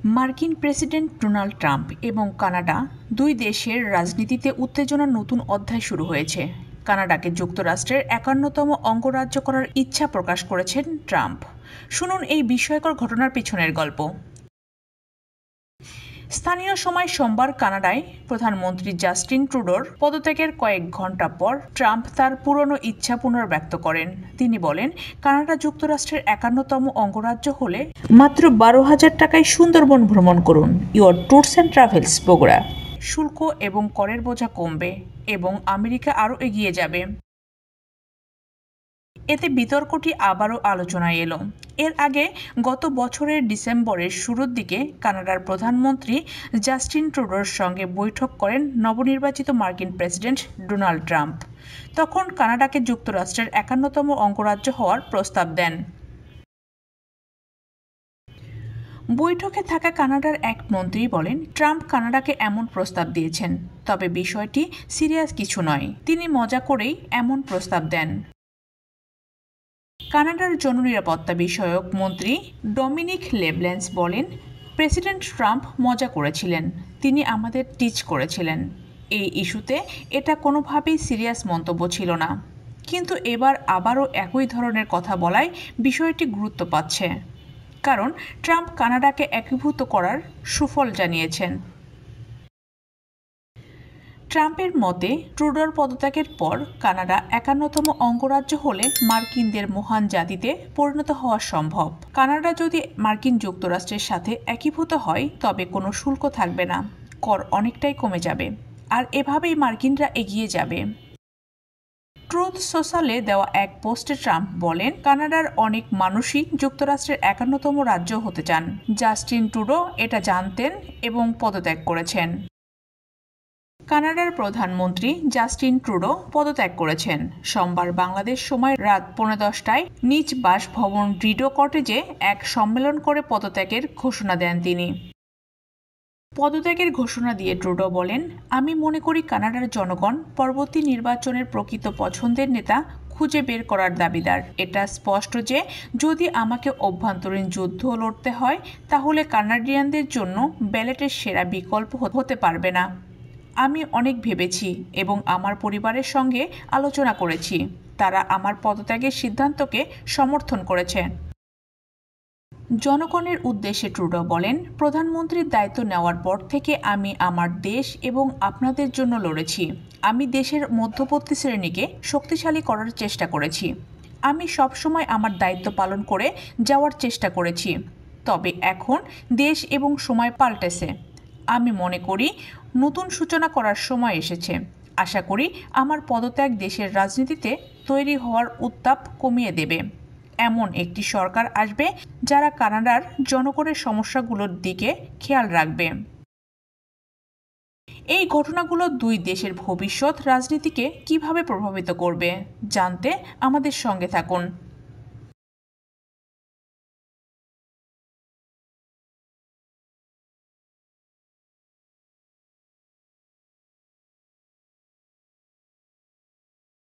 মার্কিন president Donald Trump এবং Canada দুই দেশের রাজনীতিতে উত্তেজনার নতুন অধ্যায় শুরু হয়েছে। কানাডাকে যুক্তরাষ্ট্রের ৫১তম অঙ্গরাজ্য করার ইচ্ছা প্রকাশ করেছেন ট্রাম্প। শুনুন এই বিস্ময়কর ঘটনার পিছনের গল্প। স্থানীয় সময় সোমবার কানাডায় প্রধানমন্ত্রী জাস্টিন ট্রুডোর পদত্যাগের কয়েক ঘণ্টা পর ট্রাম্প তার পুরনো ইচ্ছা পুনর্ব্যক্ত করেন। তিনি বলেন, কানাডা যুক্তরাষ্ট্রের ৫১তম অঙ্গরাজ্য হলে মাত্র ১২,০০০ টাকায় সুন্দরবন ভ্রমণ করুন। Your tours and travels Bogura. শুল্ক এবং করের বোঝা কমবে এবং আমেরিকা আরও এগিয়ে যাবে। এতে বিতর্কটি আবারও আলোচনায় এলো। এর আগে গত বছরের ডিসেম্বরের শুরুর দিকে কানাডার প্রধানমন্ত্রী জাস্টিন ট্রুডোর সঙ্গে বৈঠক করেন নবনির্বাচিত মার্কিন প্রেসিডেন্ট ডোনাল্ড ট্রাম্প। তখন কানাডাকে যুক্তরাষ্ট্রের ৫১তম অঙ্গরাজ্য হওয়ার প্রস্তাব দেন। বৈঠকে থাকা কানাডার এক মন্ত্রী বলেন, ট্রাম্প কানাডাকে এমন প্রস্তাব দিয়েছেন, তবে বিষয়টি সিরিয়াস কিছু নয়। তিনি মজা করেই এমন প্রস্তাব দেন। কানাডার জননিরাপত্তা বিষয়ক মন্ত্রী ডমিনিক লেব্ল্যান্স বলেন, প্রেসিডেন্ট ট্রাম্প মজা করেছিলেন, তিনি আমাদের টিচ করেছিলেন। এই ইস্যুতে এটা কোনোভাবেই সিরিয়াস মন্তব্য ছিল না। কিন্তু এবার আবারও একই ধরনের কথা বলায় বিষয়টি গুরুত্ব পাচ্ছে, কারণ ট্রাম্প কানাডাকে একীভূত করার সুফল জানিয়েছেন। ট্রাম্পের মতে, ট্রুডোর পদত্যাগের পর কানাডা ৫১তম অঙ্গরাজ্য হলে মার্কিনদের মহান জাতিতে পরিণত হওয়া সম্ভব। কানাডা যদি মার্কিন যুক্তরাষ্ট্রের সাথে একীভূত হয় তবে কোনো শুল্ক থাকবে না, কর অনেকটাই কমে যাবে, আর এভাবেই মার্কিনরা এগিয়ে যাবে। ট্রুথ সোশ্যালে দেওয়া এক পোস্টে ট্রাম্প বলেন, কানাডার অনেক মানুষই যুক্তরাষ্ট্রের ৫১তম রাজ্য হতে চান। জাস্টিন ট্রুডো এটা জানতেন এবং পদত্যাগ করেছেন। কানাডার প্রধানমন্ত্রী জাস্টিন ট্রুডো পদত্যাগ করেছেন। সোমবার বাংলাদেশ সময় রাত ১৫:১০টায় নিজ বাসভবন রিডো কটেজে এক সম্মেলন করে পদত্যাগের ঘোষণা দেন তিনি। পদত্যাগের ঘোষণা দিয়ে ট্রুডো বলেন, আমি মনে করি কানাডার জনগণ পরবর্তী নির্বাচনের প্রকৃত পছন্দের নেতা খুঁজে বের করার দাবিদার। এটা স্পষ্ট যে যদি আমাকে অভ্যন্তরীণ যুদ্ধ লড়তে হয় তাহলে কানাডিয়ানদের জন্য ব্যালটের সেরা বিকল্প হতে পারবে না। আমি অনেক ভেবেছি এবং আমার পরিবারের সঙ্গে আলোচনা করেছি। তারা আমার পদত্যাগের সিদ্ধান্তকে সমর্থন করেছে। জনগণের উদ্দেশ্যে ট্রুডো বলেন, প্রধানমন্ত্রীর দায়িত্ব নেওয়ার পর থেকে আমি আমার দেশ এবং আপনাদের জন্য লড়েছি। আমি দেশের মধ্যবর্তী শ্রেণীকে শক্তিশালী করার চেষ্টা করেছি। আমি সবসময় আমার দায়িত্ব পালন করে যাওয়ার চেষ্টা করেছি। তবে এখন দেশ এবং সময় পাল্টেছে। আমি মনে করি নতুন সূচনা করার সময় এসেছে। আশা করি আমার পদত্যাগ দেশের রাজনীতিতে তৈরি হওয়ার উত্তাপ কমিয়ে দেবে। এমন একটি সরকার আসবে যারা কানাডার জনগণের সমস্যাগুলোর দিকে খেয়াল রাখবে। এই ঘটনাগুলো দুই দেশের ভবিষ্যৎ রাজনীতিকে কিভাবে প্রভাবিত করবে জানতে আমাদের সঙ্গে থাকুন।